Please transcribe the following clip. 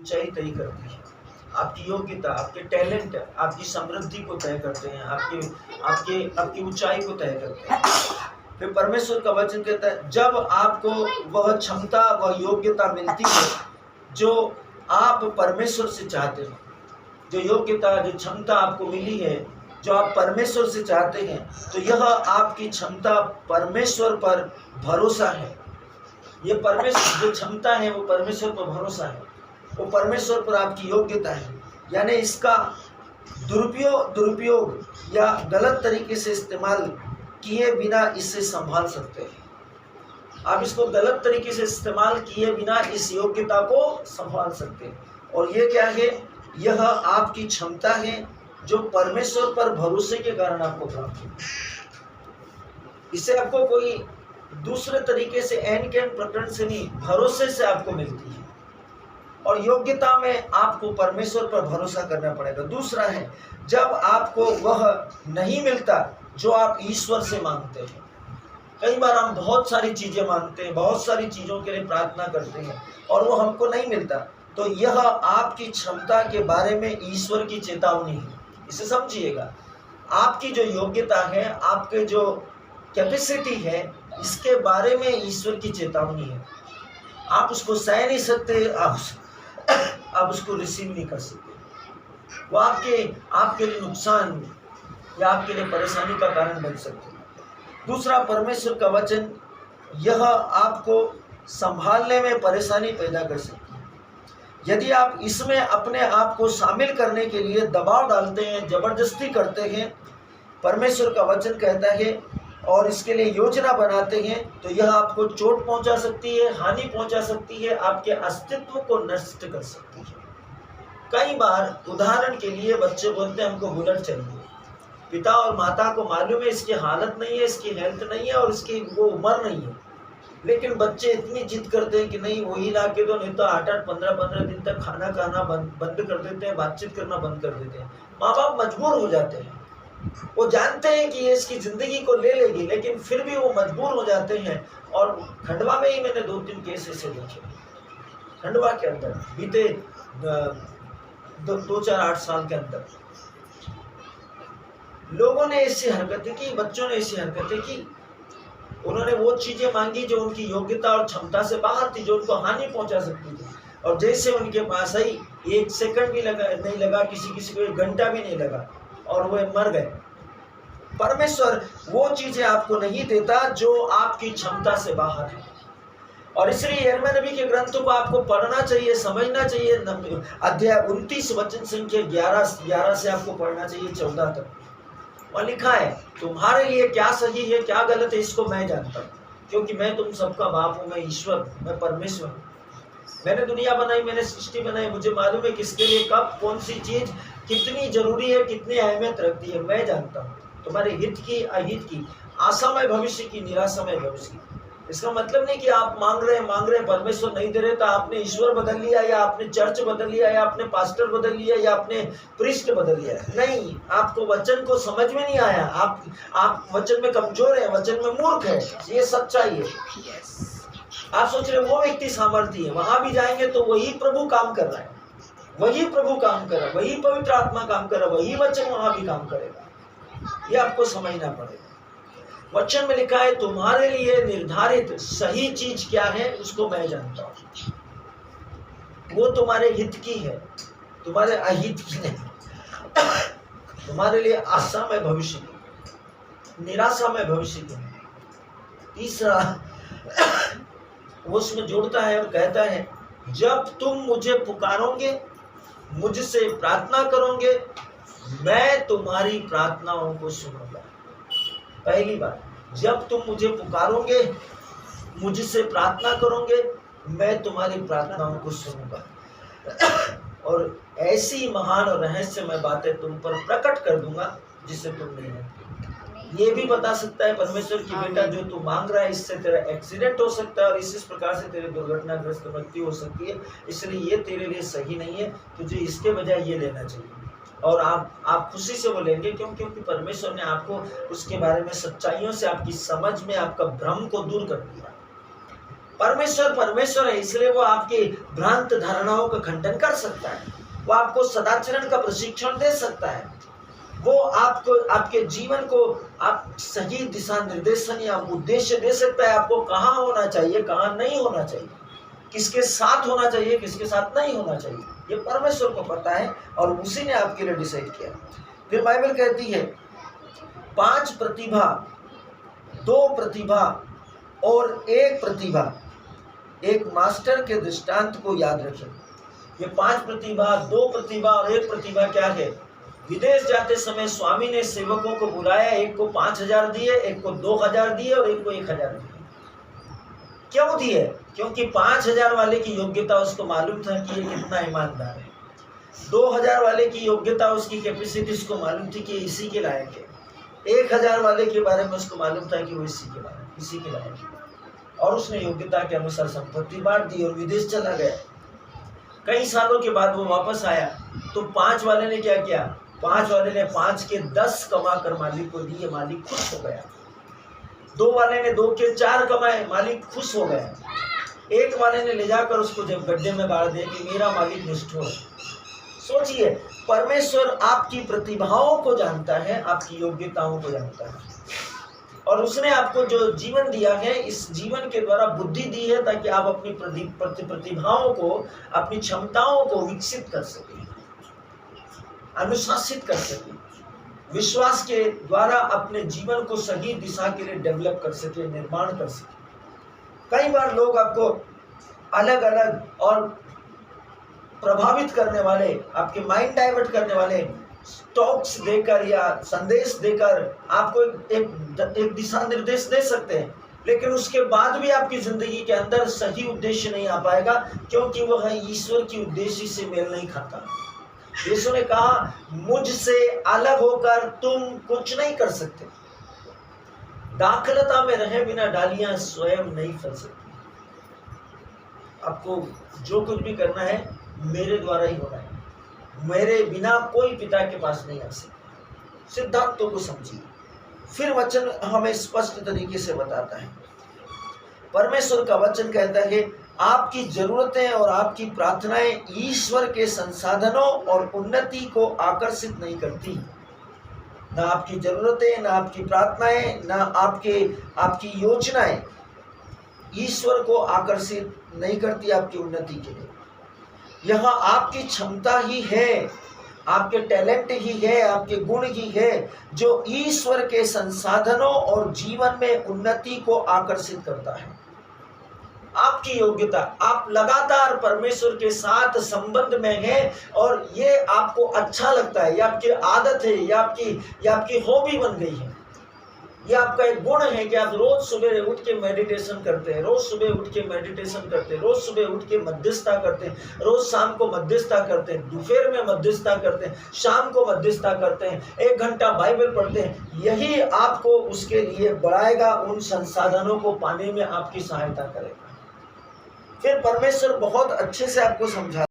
ऊंचाई तय करती है, आपकी योग्यता, आपके टैलेंट, आपकी समृद्धि को तय करते हैं, आपकी ऊंचाई को तय करते हैं। फिर परमेश्वर का वचन कहता है जब आपको वह क्षमता, वह योग्यता मिलती है जो आप परमेश्वर से चाहते हैं, जो योग्यता, जो क्षमता आपको मिली है जो आप परमेश्वर से चाहते हैं, तो यह आपकी क्षमता परमेश्वर पर भरोसा है। ये परमेश्वर जो क्षमता है वो परमेश्वर पर भरोसा है, वो परमेश्वर पर आपकी योग्यता है। यानी इसका दुरुपयोग या गलत तरीके से इस्तेमाल किए बिना इसे संभाल सकते हैं। आप इसको गलत तरीके से इस्तेमाल किए बिना इस योग्यता को संभाल सकते हैं। और ये क्या है? यह आपकी क्षमता है जो परमेश्वर पर भरोसे के कारण आपको प्राप्त हुई। इसे आपको कोई दूसरे तरीके से एन कैन प्रकरण से नहीं, भरोसे से आपको मिलती है। और योग्यता में आपको परमेश्वर पर भरोसा करना पड़ेगा। दूसरा है जब आपको वह नहीं मिलता जो आप ईश्वर से मांगते हैं। कई बार हम बहुत सारी चीजें मांगते हैं, बहुत सारी चीजों के लिए प्रार्थना करते हैं और वो हमको नहीं मिलता, तो यह आपकी क्षमता के बारे में ईश्वर की चेतावनी है। इसे समझिएगा, आपकी जो योग्यता है, आपके जो कैपेसिटी है, इसके बारे में ईश्वर की चेतावनी है। आप उसको सह नहीं सकते, आप उसको रिसीव नहीं कर सकते। वो आपके लिए नुकसान या आपके लिए परेशानी का कारण बन सकते हैं। दूसरा, परमेश्वर का वचन यह आपको संभालने में परेशानी पैदा कर सकती है। यदि आप इसमें अपने आप को शामिल करने के लिए दबाव डालते हैं, जबरदस्ती करते हैं, परमेश्वर का वचन कहता है, और इसके लिए योजना बनाते हैं, तो यह आपको चोट पहुंचा सकती है, हानि पहुंचा सकती है, आपके अस्तित्व को नष्ट कर सकती है। कई बार उदाहरण के लिए बच्चे बोलते हैं हमको बुलेट चाहिए। पिता और माता को मालूम है इसकी हालत नहीं है, इसकी हेल्थ नहीं है और इसकी वो उम्र नहीं है, लेकिन बच्चे इतनी जिद करते हैं कि नहीं वही ला के दो, नहीं तो 8-8 15-15 दिन तक खाना खाना बंद कर देते हैं, बातचीत करना बंद कर देते हैं। माँ बाप मजबूर हो जाते हैं, वो जानते हैं कि ये इसकी जिंदगी को ले लेगी, लेकिन फिर भी वो मजबूर हो जाते हैं। और खंडवा में ही मैंने 2-3 केस ऐसे देखे। खंडवा के अंदर बीते 2-4-8 साल के अंदर लोगों ने ऐसी हरकतें की, बच्चों ने ऐसी हरकतें की। उन्होंने वो चीजें मांगी जो उनकी योग्यता और क्षमता से बाहर थी, जो उनको हानि पहुंचा सकती थी। और जैसे उनके पास आई, 1 सेकंड भी नहीं लगा, किसी को 1 घंटा भी नहीं लगा और वे मर गए। परमेश्वर वो चीजें आपको नहीं देता जो आपकी क्षमता से बाहर है। और इसलिए यिर्मयाह नबी के ग्रंथों को आपको पढ़ना चाहिए, समझना चाहिए। अध्याय 29 वचन संख्या 11 से आपको पढ़ना चाहिए 14 तक। वहाँ लिखा है तुम्हारे लिए क्या सही है क्या गलत है इसको मैं जानता हूँ, क्योंकि मैं तुम सबका बाप हूँ, मैं ईश्वर, मैं परमेश्वर हूँ। मैंने दुनिया बनाई, मैंने सृष्टि बनाई, मुझे मालूम है किसके लिए कब कौन सी चीज कितनी जरूरी है, कितनी अहमियत रखती है। मैं जानता हूँ तुम्हारे हित की, अहित की, आशामय भविष्य की, निराशामय भविष्य की। इसका मतलब नहीं कि आप मांग रहे हैं परमेश्वर नहीं दे रहे तो आपने ईश्वर बदल लिया, या आपने चर्च बदल लिया, या आपने पास्टर बदल लिया, या आपने प्रीस्ट बदल लिया। नहीं, आपको वचन को समझ में नहीं आया, आप वचन में कमजोर है, वचन में मूर्ख है, ये सच्चाई है। आप सोच रहे वो व्यक्ति सामर्थ्य है, वहां भी जाएंगे तो वही प्रभु काम कर रहा है, वही प्रभु काम कर रहा है, वही पवित्र आत्मा काम कर रहा है, वही वचन वहां भी काम करेगा। ये आपको समझना पड़ेगा। वचन में लिखा है तुम्हारे लिए निर्धारित सही चीज क्या है उसको मैं जानता हूं। वो तुम्हारे हित की है, तुम्हारे अहित की नहीं। तुम्हारे लिए आशा में भविष्य की, निराशा में भविष्य की। तीसरा वो उसमें जोड़ता है और कहता है जब तुम मुझे पुकारोगे, मुझसे प्रार्थना करोगे, मैं तुम्हारी प्रार्थनाओं को सुनूंगा। पहली बात, जब तुम मुझे पुकारोगे, मुझसे प्रार्थना करोगे, मैं तुम्हारी प्रार्थनाओं को सुनूंगा और ऐसी महान और रहस्यमय बातें तुम पर प्रकट कर दूंगा जिसे तुम नहीं जानते। ये भी बता सकता है परमेश्वर की बेटा जो तू मांग रहा है इससे तेरा एक्सीडेंट हो सकता है और इस प्रकार से तेरे दुर्घटनाग्रस्त मृत्यु हो सकती है, इसलिए ये तेरे लिए सही नहीं है, तुझे इसके बजाय ये लेना चाहिए। और आप खुशी से वो लेंगे क्योंकि परमेश्वर ने आपको उसके बारे में सच्चाइयों से, आपकी समझ में आपका भ्रम को दूर कर दिया। परमेश्वर परमेश्वर है, इसलिए वो आपकी भ्रांत धारणाओं का खंडन कर सकता है, वो आपको सदाचरण का प्रशिक्षण दे सकता है, वो आपको आपके जीवन को आप सही दिशा निर्देशन या उद्देश्य दे सकता है, आपको कहाँ होना चाहिए, कहाँ नहीं होना चाहिए, किसके साथ होना चाहिए, किसके साथ नहीं होना चाहिए, ये परमेश्वर को पता है और उसी ने आपके लिए डिसाइड किया। फिर बाइबल कहती है 5 प्रतिभा, 2 प्रतिभा और 1 प्रतिभा, एक मास्टर के दृष्टांत को याद रखें। ये 5 प्रतिभा, 2 प्रतिभा और 1 प्रतिभा क्या है? विदेश जाते समय स्वामी ने सेवकों को बुलाया, एक को 5,000 दिए, एक को 2,000 दिए और एक को 1,000 दिए। क्यों दिए? क्योंकि 5,000 वाले की योग्यता उसको मालूम था कि ये कितना ईमानदार है, 2,000 वाले की योग्यता उसकी कैपेसिटी उसको मालूम थी कि इसी के लायक है, 1,000 वाले के बारे में उसको मालूम था कि वो इसी के लायक है, और उसने योग्यता के अनुसार संपत्ति बांट दी और विदेश चला गया। कई सालों के बाद वो वापस आया तो 5 वाले ने क्या किया? 5 वाले ने 5 के 10 कमा कर मालिक को दिए, मालिक खुश हो गया। 2 वाले ने 2 के 4 कमाए, मालिक खुश हो गया। 1 वाले ने ले जाकर उसको जब गड्ढे में गाड़ दिया कि मेरा मालिक निष्ठुर है। सोचिए, परमेश्वर आपकी प्रतिभाओं को जानता है, आपकी योग्यताओं को जानता है, और उसने आपको जो जीवन दिया है, इस जीवन के द्वारा बुद्धि दी है ताकि आप अपनी प्रतिभाओं को, अपनी क्षमताओं को विकसित कर सकें, अनुशासित कर सकें, विश्वास के द्वारा अपने जीवन को सही दिशा के लिए डेवलप कर सके, निर्माण कर सके। कई बार लोग आपको अलग अलग और प्रभावित करने वाले, आपके माइंड डाइवर्ट करने वाले टॉक्स देकर या संदेश देकर आपको एक दिशा निर्देश दे सकते हैं, लेकिन उसके बाद भी आपकी जिंदगी के अंदर सही उद्देश्य नहीं आ पाएगा, क्योंकि वह ईश्वर की उद्देश्य से मेल नहीं खाता। यीशु ने कहा, मुझसे अलग होकर तुम कुछ नहीं कर सकते। दाखलता में रहे बिना डालियां स्वयं नहीं फल सकती। आपको जो कुछ भी करना है मेरे द्वारा ही होना है, मेरे बिना कोई पिता के पास नहीं आ सकता। सिद्धांतों को समझिए। फिर वचन हमें स्पष्ट तरीके से बताता है, परमेश्वर का वचन कहता है आपकी जरूरतें और आपकी प्रार्थनाएं ईश्वर के संसाधनों और उन्नति को आकर्षित नहीं करती। ना आपकी जरूरतें, ना आपकी प्रार्थनाएं, ना आपकी योजनाएं ईश्वर को आकर्षित नहीं करती आपकी उन्नति के लिए। यहाँ आपकी क्षमता ही है, आपके टैलेंट ही है, आपके गुण ही है जो ईश्वर के संसाधनों और जीवन में उन्नति को आकर्षित करता है। आपकी योग्यता, आप लगातार परमेश्वर के साथ संबंध में हैं और ये आपको अच्छा लगता है, ये आपकी आदत है, ये आपकी हॉबी बन गई है, ये आपका एक गुण है कि आप रोज सुबह उठ के मेडिटेशन करते हैं, रोज सुबह उठ के मेडिटेशन करते हैं, रोज सुबह उठ के मध्यस्थता करते हैं, रोज शाम को मध्यस्थता करते हैं, दोपहर में मध्यस्थता करते हैं, शाम को मध्यस्थता करते हैं, 1 घंटा बाइबल पढ़ते हैं। यही आपको उसके लिए बढ़ाएगा, उन संसाधनों को पाने में आपकी सहायता करेगा। फिर परमेश्वर बहुत अच्छे से आपको समझा